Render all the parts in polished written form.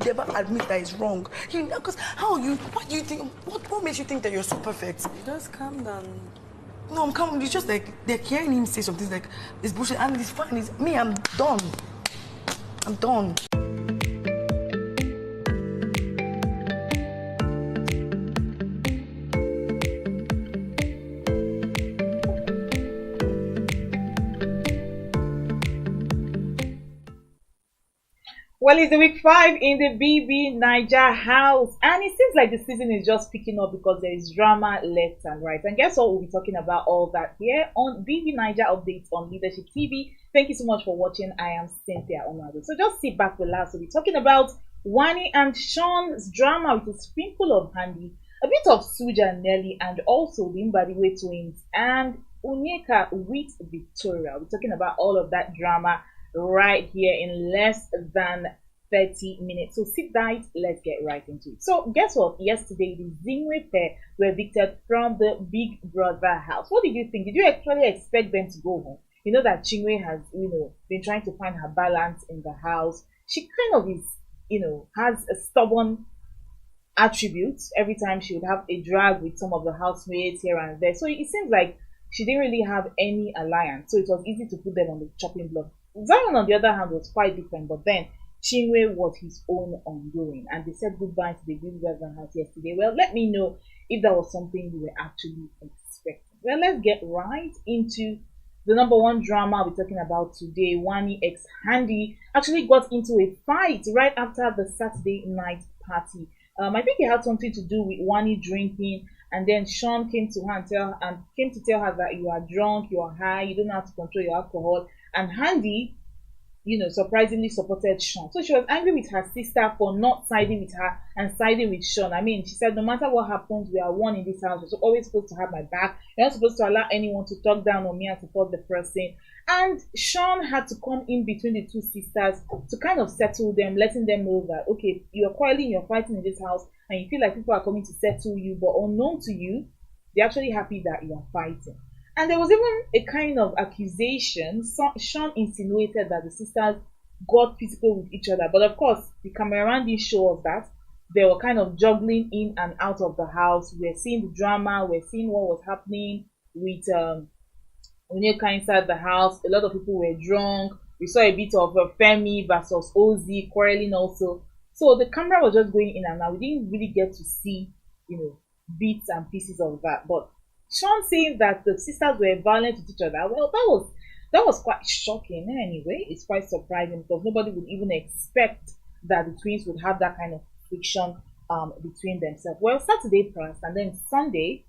would ever admit that it's wrong. Because what do you think, what makes you think that you're so perfect? Just calm down. No, I'm calm. It's just like they're hearing him say something like it's bullshit and it's fine. It's me. I'm done. I'm done. Well, it's the week 5 in the BB Niger house, and it seems like the season is just picking up because there is drama left and right. And guess what? We'll be talking about all that here on BB Niger Updates on Leadership TV. Thank you so much for watching. I am Cynthia Onado. So just sit back, relax. We'll be talking about Wanni and Shaun's drama with a sprinkle of Handy, a bit of Sooj and Nelly, and also the Mbadiwe twins and Onyeka with Victoria. We're talking about all of that drama right here in less than 30 minutes. So sit tight, let's get right into it. So guess what? Yesterday the Zingwe pair were evicted from the Big Brother house. What did you think? Did you actually expect them to go home? You know that Chinwe has, been trying to find her balance in the house. She kind of is, has a stubborn attributes. Every time she would have a drag with some of the housemates here and there. So it seems like she didn't really have any alliance. So it was easy to put them on the chopping block. Zion, on the other hand, was quite different, but then Chinwe was his own ongoing, and they said goodbye to the Big Brother house yesterday. Well, let me know if that was something you were actually expecting. Well, let's get right into the number one drama we're talking about today. Wanni ex Handy actually got into a fight right after the Saturday night party. I think it had something to do with Wanni drinking, and then Shaun came to her and came to tell her that you are drunk, you are high, you don't know how to control your alcohol. And Handy, surprisingly supported Shaun. So she was angry with her sister for not siding with her and siding with Shaun. I mean, she said, no matter what happens, we are one in this house. You're always supposed to have my back. You're not supposed to allow anyone to talk down on me and support the person. And Shaun had to come in between the two sisters to kind of settle them, letting them know that, okay, you're quarreling, you're fighting in this house, and you feel like people are coming to settle you, but unknown to you, they're actually happy that you are fighting. And there was even a kind of accusation. Shaun insinuated that the sisters got physical with each other. But of course, the cameraman didn't show us that. They were kind of juggling in and out of the house. We're seeing the drama. We're seeing what was happening with Onyeka inside the house. A lot of people were drunk. We saw a bit of Femi versus Ozzy quarreling also. So the camera was just going in and out. We didn't really get to see, bits and pieces of that. But Shaun saying that the sisters were violent with each other, well, that was quite shocking anyway. It's quite surprising because nobody would even expect that the twins would have that kind of friction between themselves. Well, Saturday passed, and then Sunday,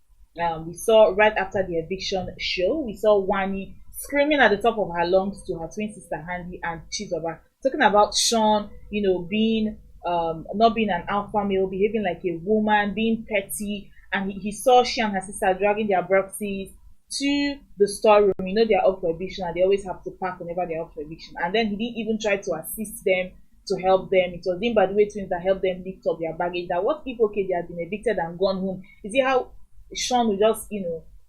we saw right after the eviction show, we saw Wanni screaming at the top of her lungs to her twin sister Handy and Chizoba, talking about Shaun, being not being an alpha male, behaving like a woman, being petty. And he saw she and her sister dragging their boxes to the storeroom. They're up for eviction and they always have to pack whenever they're up for eviction. And then he didn't even try to assist them, to help them. It was the Mbadiwe twins that helped them lift up their baggage. That what if, okay, they had been evicted and gone home? You see how Shaun would just,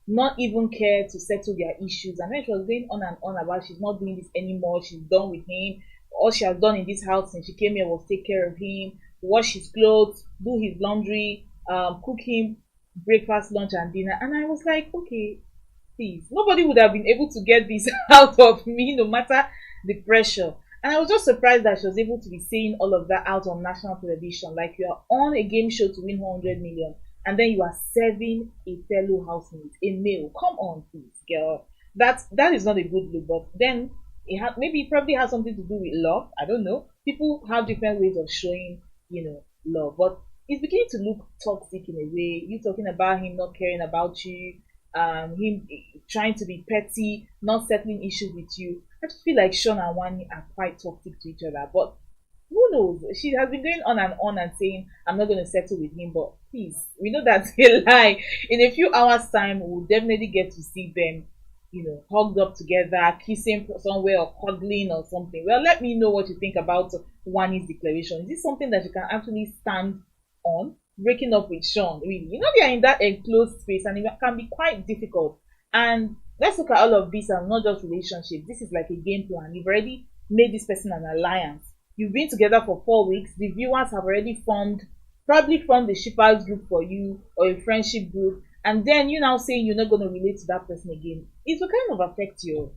not even care to settle their issues. And then she was going on and on about she's not doing this anymore. She's done with him. All she has done in this house since she came here was take care of him, wash his clothes, do his laundry, cook him breakfast, lunch, and dinner. And I was like, okay, please, nobody would have been able to get this out of me, no matter the pressure. And I was just surprised that she was able to be saying all of that out on national television. Like, you are on a game show to win 100 million, and then you are serving a fellow housemate, a male. Come on, please, girl. That is not a good look. But then it probably has something to do with love. I don't know. People have different ways of showing, love. But it's beginning to look toxic in a way. You talking about him not caring about you, him trying to be petty, not settling issues with you. I just feel like Shaun and Wanni are quite toxic to each other. But who knows? She has been going on and saying, I'm not going to settle with him. But please, we know that's a lie. In a few hours' time, we'll definitely get to see them, hugged up together, kissing somewhere or cuddling or something. Well, let me know what you think about Wanni's declaration. Is this something that you can actually stand on? Breaking up with Shaun, really? They are in that enclosed space and it can be quite difficult. And let's look at all of this and not just relationships. This is like a game plan. You've already made this person an alliance. You've been together for 4 weeks. The viewers have already formed, probably formed a shippers group for you or a friendship group, and then you now saying you're not going to relate to that person again. It will kind of affect your,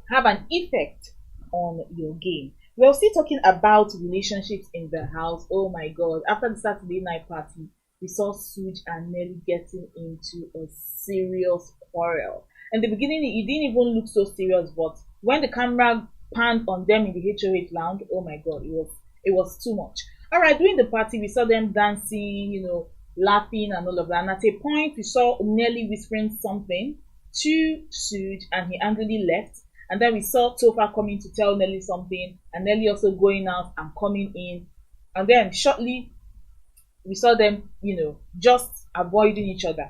have an effect on your game. We're still talking about relationships in the house. Oh my god. After the Saturday night party, we saw Sooj and Nelly getting into a serious quarrel. In the beginning, it didn't even look so serious, but when the camera panned on them in the HOH lounge, oh my god, it was too much. Alright, during the party, we saw them dancing, laughing and all of that. And at a point, we saw Nelly whispering something to Sooj, and he angrily left. And then we saw Topher coming to tell Nelly something, and Nelly also going out and coming in. And then shortly, we saw them, just avoiding each other.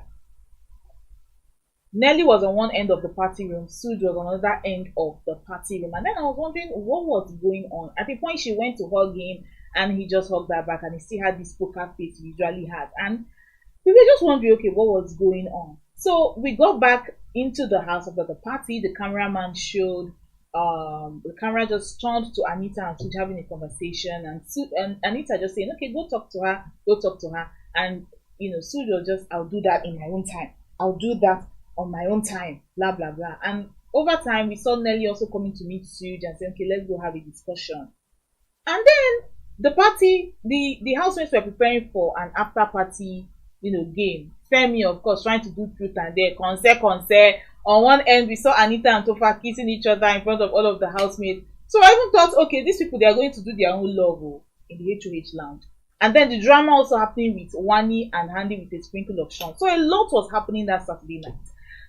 Nelly was on one end of the party room, Sooj was on another end of the party room. And then I was wondering what was going on. At the point, she went to hug him, and he just hugged her back, and he still had this poker face he usually had. And we were just wondering, okay, what was going on? So we got back into the house after the party. The cameraman showed, the camera just turned to Anita and Sooj having a conversation, and Anita just saying, okay, go talk to her. And Sooj was just, I'll do that in my own time. I'll do that on my own time, blah blah blah. And over time, we saw Nelly also coming to meet Sooj and saying, okay, let's go have a discussion. And then the party, the housemates were preparing for an after party, game. Femi, of course, trying to do truth and dare, concert. On one end, we saw Anita and Topher kissing each other in front of all of the housemates. So I even thought, okay, these people, they are going to do their own love in the HOH lounge. And then the drama also happening with Wanni and Handy with a sprinkle of Shaun. So a lot was happening that Saturday night.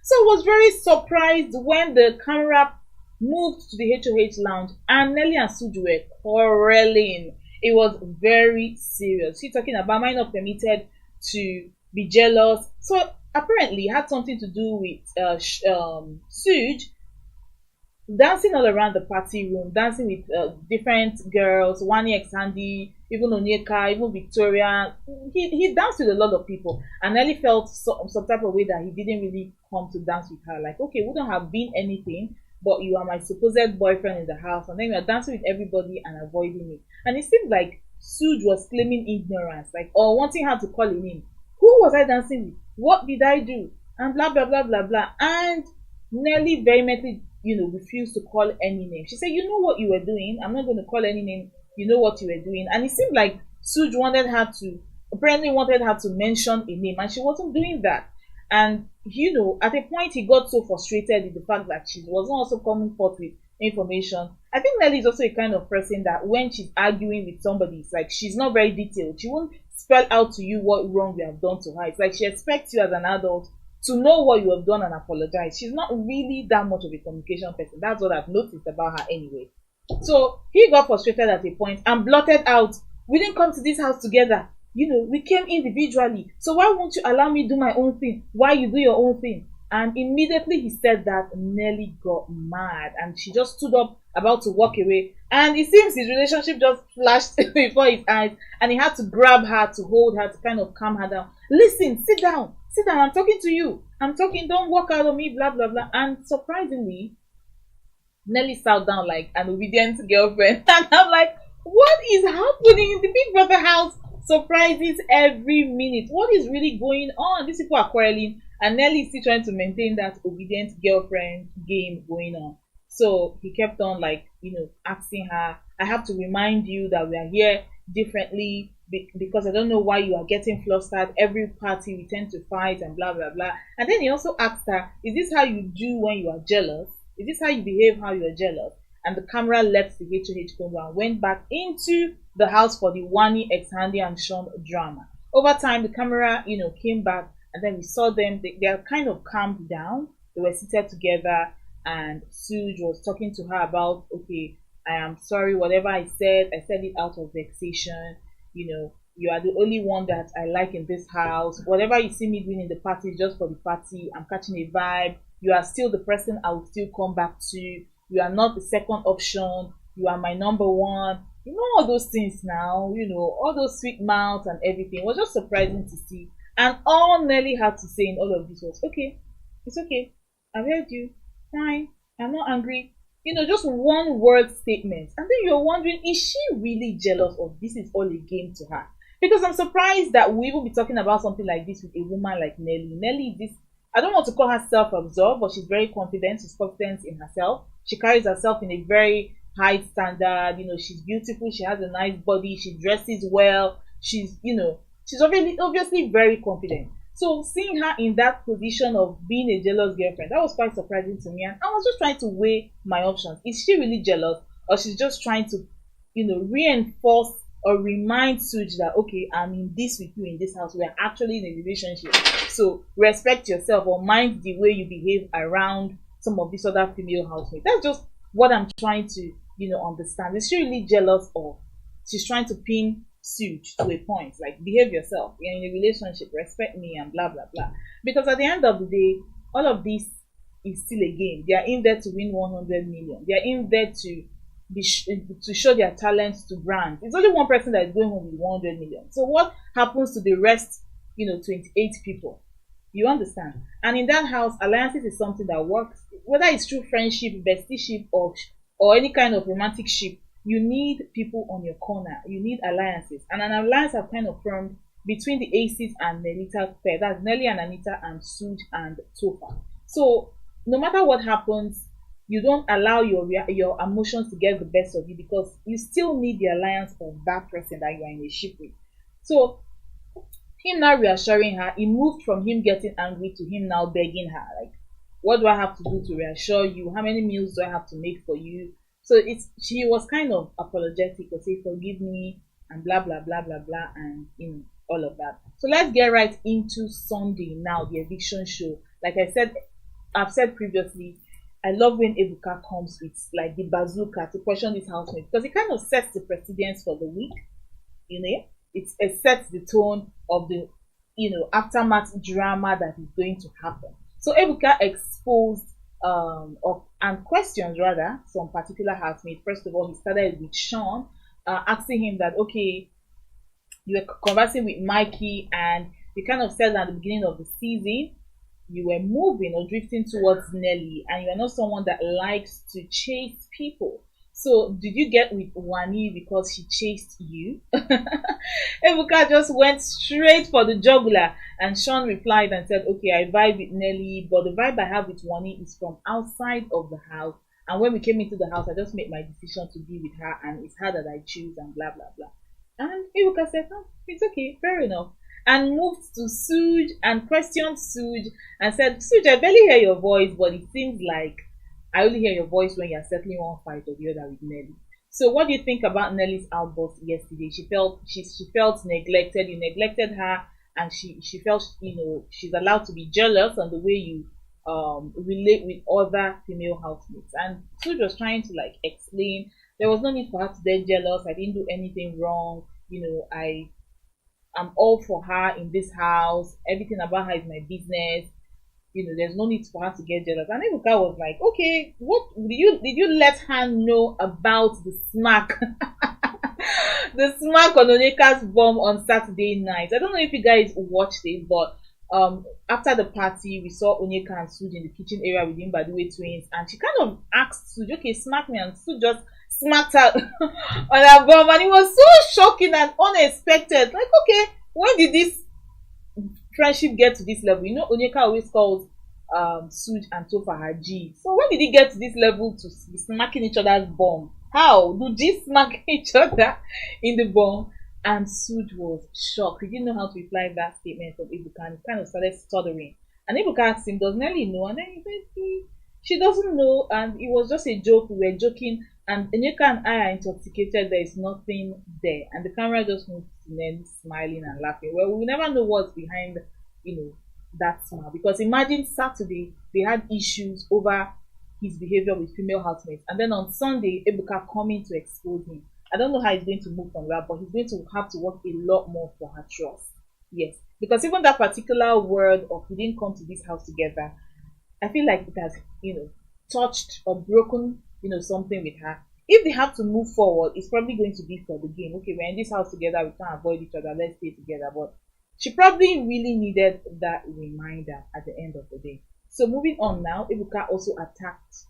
So I was very surprised when the camera moved to the HOH lounge and Nelly and Sooj were quarreling. It was very serious. She's talking about, am I not permitted to be jealous? So apparently it had something to do with Sooj dancing all around the party room, dancing with different girls, Wanni ex Handy, even Onyeka, even Victoria. He danced with a lot of people, and Nelly felt some type of way that he didn't really come to dance with her. Like, okay, wouldn't have been anything, but you are my supposed boyfriend in the house, and then you are dancing with everybody and avoiding me. And it seemed like Sooj was claiming ignorance, like, or wanting her to call him in. Who was I dancing with? What did I do? And blah blah blah blah blah. And Nelly vehemently, refused to call any name. She said, you know what you were doing. I'm not going to call any name. You know what you were doing. And it seemed like Sooj apparently wanted her to mention a name, and she wasn't doing that. And at a point he got so frustrated with the fact that she wasn't also coming forth with information. I think Nelly is also a kind of person that when she's arguing with somebody, it's like she's not very detailed. She won't spell out to you what wrong you have done to her. It's like she expects you as an adult to know what you have done and apologize. She's not really that much of a communication person. That's what I've noticed about her anyway. So he got frustrated at a point and blurted out, we didn't come to this house together. We came individually. So why won't you allow me do my own thing? Why you do your own thing? And immediately he said that, Nelly got mad and she just stood up about to walk away. And it seems his relationship just flashed before his eyes, and he had to grab her to hold her to kind of calm her down. Listen, sit down, I'm talking to you. I'm talking, don't walk out on me, blah blah blah. And surprisingly, Nelly sat down like an obedient girlfriend. And I'm like, what is happening in the Big Brother house? Surprises every minute. What is really going on? These people are quarreling, and Nelly is still trying to maintain that obedient girlfriend game going on. So he kept on asking her, I have to remind you that we are here differently because I don't know why you are getting flustered. Every party we tend to fight and blah blah blah. And then he also asked her, is this how you do when you are jealous? Is this how you behave how you are jealous? And the camera left the HOH combo and went back into the house for the Wanni ex Handy and Shaun drama. Over time, the camera, came back, and then we saw them. They are kind of calmed down. They were seated together, and Sooj was talking to her about, okay, I am sorry, whatever I said it out of vexation. You are the only one that I like in this house. Whatever you see me doing in the party is just for the party. I'm catching a vibe. You are still the person I will still come back to. You are not the second option. You are my number one. All those things now, all those sweet mouths and everything. It was just surprising to see. And all Nelly had to say in all of this was, okay, it's okay. I've heard you. Fine. I'm not angry. just one word statements. And then you're wondering, is she really jealous or this is all a game to her? Because I'm surprised that we will be talking about something like this with a woman like Nelly. Nelly, this, I don't want to call her self-absorbed, but she's very confident. She's confident in herself. She carries herself in a very high standard. She's beautiful. She has a nice body. She dresses well. She's obviously very confident. So seeing her in that position of being a jealous girlfriend, that was quite surprising to me. And I was just trying to weigh my options. Is she really jealous, or she's just trying to, reinforce or remind Sooj that, okay, I'm in this with you in this house. We are actually in a relationship. So respect yourself or mind the way you behave around some of these other female housemates. That's just what I'm trying to, understand. Is she really jealous, or she's trying to pin Sooj to a point? Like, behave yourself. You're in a relationship, respect me, and blah blah blah. Because at the end of the day, all of this is still a game. They are in there to win 100 million. They are in there to to show their talents to brand. It's only one person that is going home with 100 million. So what happens to the rest, 28 people? You understand? And in that house, alliances is something that works. Whether it's through friendship, bestieship, or any kind of romantic ship, you need people on your corner. You need alliances. And an alliance have kind of formed between the Aces and Nelita pair. That's Nelly and Anita and Sooj and Tofa. So no matter what happens, you don't allow your emotions to get the best of you, because you still need the alliance of that person that you are in a ship with. So him now reassuring her, it moved from him getting angry to him now begging her, like, what do I have to do to reassure you? How many meals do I have to make for you? So she was kind of apologetic, or say forgive me and blah blah blah blah blah, and all of that. So let's get right into Sunday now, the eviction show. Like I've said previously, I love when Ebuka comes with like the bazooka to question this housemate, because it kind of sets the precedence for the week. It sets the tone of the aftermath drama that is going to happen. So Ebuka exposed and questions rather some particular housemate. First of all, he started with Shaun, asking him that, okay, you were conversing with Mikey, and you kind of said at the beginning of the season you were moving or drifting towards Nelly, and you are not someone that likes to chase people. So did you get with Wanni because she chased you? Ebuka just went straight for the jugular, and Shaun replied and said, okay, I vibe with Nelly, but the vibe I have with Wanni is from outside of the house. And when we came into the house, I just made my decision to be with her, and it's her that I choose, and blah blah blah. And Ebuka said, oh, it's okay, fair enough. And moved to Sooj and questioned Sooj and said, Sooj, I barely hear your voice, but it seems like I only hear your voice when you're settling one fight or the other with Nelly. So what do you think about Nelly's outburst yesterday? She felt neglected. You neglected her, and she felt she's allowed to be jealous on the way you relate with other female housemates. And Sooj was trying to like explain there was no need for her to get jealous. I didn't do anything wrong. I'm all for her in this house. Everything about her is my business. There's no need for her to get jealous. And Ebuka was like, okay, what did you let her know about the smack? The smack on Onyeka's bomb on Saturday night. I don't know if you guys watched it, but after the party, we saw Onyeka and Sooj in the kitchen area with him by the way twins, and she kind of asked Sooj, okay, smack me, and Sooj just smacked her on her bomb, and it was so shocking and unexpected. Like, okay, when did this friendship get to this level? Onyeka always calls Sooj and Tofa her G. So when did it get to this level to be smacking each other's bomb? How do G smack each other in the bomb? And Sooj was shocked. He didn't know how to reply that statement from Ebuka, and he kind of started stuttering. And Ebuka asked him, does Nelly know? And then he said, she doesn't know, and it was just a joke. We were joking, and Onyeka and I are intoxicated. There is nothing there. And the camera just moved to Nelly smiling and laughing. Well, we never know what's behind, that smile. Because imagine Saturday, they had issues over his behavior with female housemates. And then on Sunday, Ebuka coming to expose him. I don't know how he's going to move from that, but he's going to have to work a lot more for her trust. Yes. Because even that particular word of we didn't come to this house together, I feel like it has, touched or broken, something with her. If they have to move forward, it's probably going to be for the game. Okay, we're in this house together, we can't avoid each other, let's stay together. But she probably really needed that reminder at the end of the day. So moving on now, Ebuka also attacked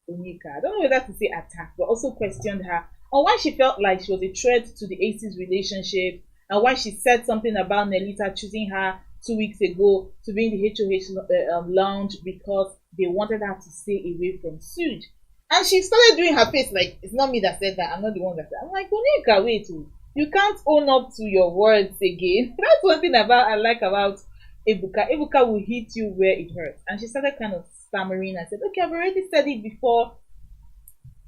Onyeka. I don't know whether to say attacked, but also questioned her on why she felt like she was a threat to the Aces relationship, and why she said something about Nelita choosing her 2 weeks ago to be in the HOH lounge because they wanted her to stay away from Sooj. And she started doing her face like it's not me that said that. I'm not the one that said. I'm like, Onyeka, wait, oh, you can't own up to your words again. That's one thing about I like about Ebuka. Ebuka will hit you where it hurts. And she started kind of stammering and said, okay, I've already said it before.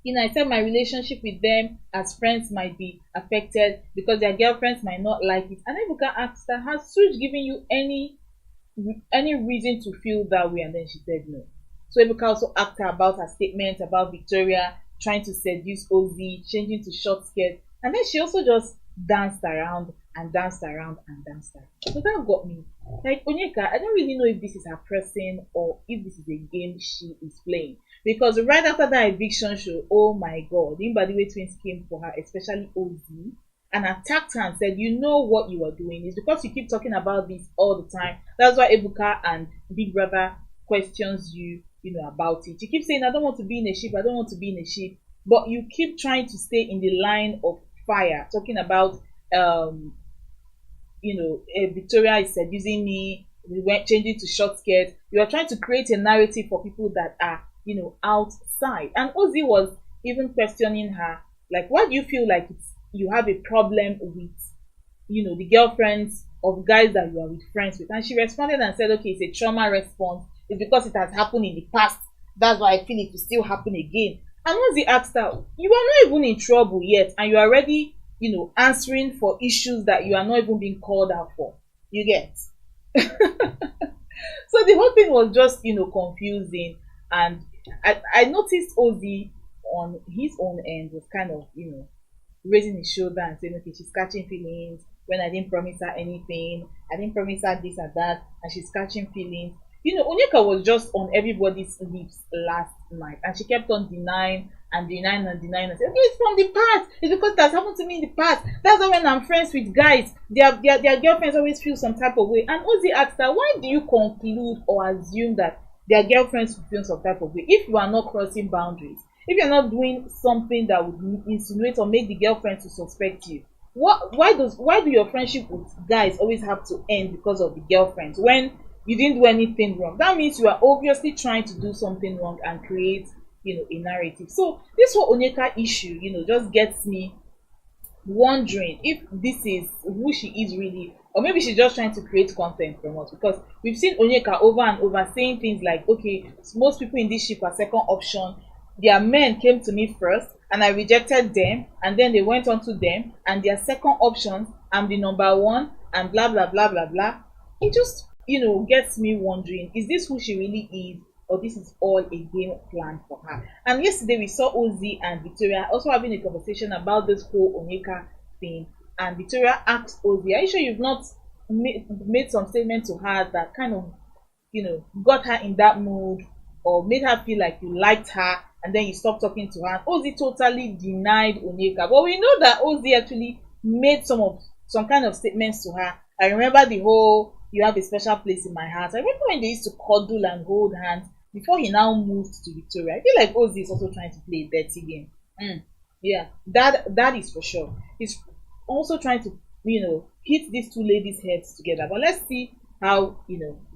I said my relationship with them as friends might be affected because their girlfriends might not like it. And Ebuka asked her, has Suj given you any reason to feel that way? And then she said no. So Ebuka also asked her about her statement about Victoria trying to seduce Ozzy, changing to short skirt. And then she also just danced around and danced around and danced around. So that got me. Like, Onyeka, I don't really know if this is her person or if this is a game she is playing. Because right after that eviction show, oh my god, the Mbadiwe twins came for her, especially Ozzy, and attacked her and said, you know what you are doing. It's because you keep talking about this all the time. That's why Ebuka and Big Brother questions you, about it. You keep saying, I don't want to be in a ship, I don't want to be in a ship. But you keep trying to stay in the line of fire, talking about Victoria is seducing me, we went changing to short skirt. You are trying to create a narrative for people that are, outside. And Ozzy was even questioning her, like, why do you feel like you have a problem with, the girlfriends of guys that you are with friends with? And she responded and said, okay, it's a trauma response. It's because it has happened in the past. That's why I feel it will still happen again. And Ozzy asked her, you are not even in trouble yet, and you are already answering for issues that you are not even being called out for. You get? So the whole thing was just, confusing. And I noticed Ozzy on his own end was kind of, raising his shoulder and saying, okay, she's catching feelings when I didn't promise her anything. I didn't promise her this and that, and she's catching feelings. Onyeka was just on everybody's lips last night, and she kept on denying and denying and denying and saying, okay, it's from the past. It's because that's happened to me in the past. That's why when I'm friends with guys, their girlfriends always feel some type of way. And Ozzy asked her, why do you conclude or assume that their girlfriends feel some type of way if you are not crossing boundaries? If you're not doing something that would insinuate or make the girlfriend to suspect you, why do your friendship with guys always have to end because of the girlfriends when you didn't do anything wrong? That means you are obviously trying to do something wrong and create, a narrative. So this whole Onyeka issue, just gets me wondering if this is who she is really, or maybe she's just trying to create content from us, because we've seen Onyeka over and over saying things like, okay, most people in this ship are second option. Their men came to me first and I rejected them, and then they went on to them and their second options, I'm the number one, and blah blah blah blah blah. It just gets me wondering, is this who she really is, or this is all a game plan for her? And yesterday we saw Ozzy and Victoria also having a conversation about this whole Onyeka thing, and Victoria asked Ozzy, are you sure you've not made some statement to her that kind of got her in that mood or made her feel like you liked her, and then you stopped talking to her? And Ozzy totally denied Onyeka, but we know that Ozzy actually made some kind of statements to her. I remember the whole, you have a special place in my heart. I remember when they used to cuddle and hold hands before he now moved to Victoria. I feel like Ozzy is also trying to play a dirty game. Yeah, that is for sure. He's also trying to, hit these two ladies' heads together. But let's see how,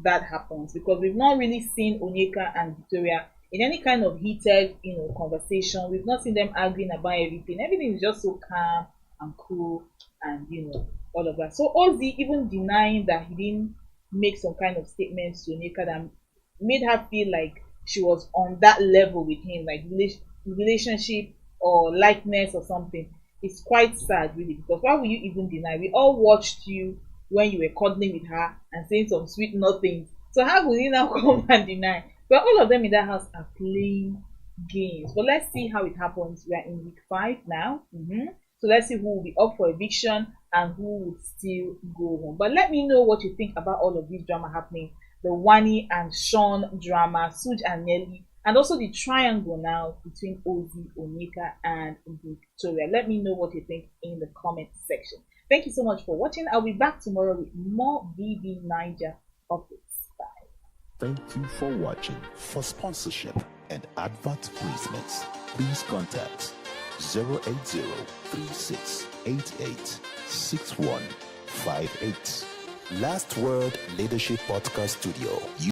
that happens, because we've not really seen Onyeka and Victoria in any kind of heated, conversation. We've not seen them arguing about everything. Everything is just so calm and cool and, all of that. So Ozzy even denying that he didn't make some kind of statements to Onyeka that made her feel like she was on that level with him, like relationship or likeness or something. It's quite sad, really, because why would you even deny? We all watched you when you were cuddling with her and saying some sweet nothings. So how would you now come and deny? But all of them in that house are playing games. But let's see how it happens. We are in week 5 now. So let's see who will be up for eviction and who will still go home. But let me know what you think about all of this drama happening. The Wanni and Shaun drama, Sooj and Nelly, and also the triangle now between Ozzy, Onyeka, and Victoria. Let me know what you think in the comment section. Thank you so much for watching. I'll be back tomorrow with more BB Niger updates. Bye. Thank you for watching. For sponsorship and advert placements, please contact 080-3688-6158. Last Word Leadership Podcast Studio.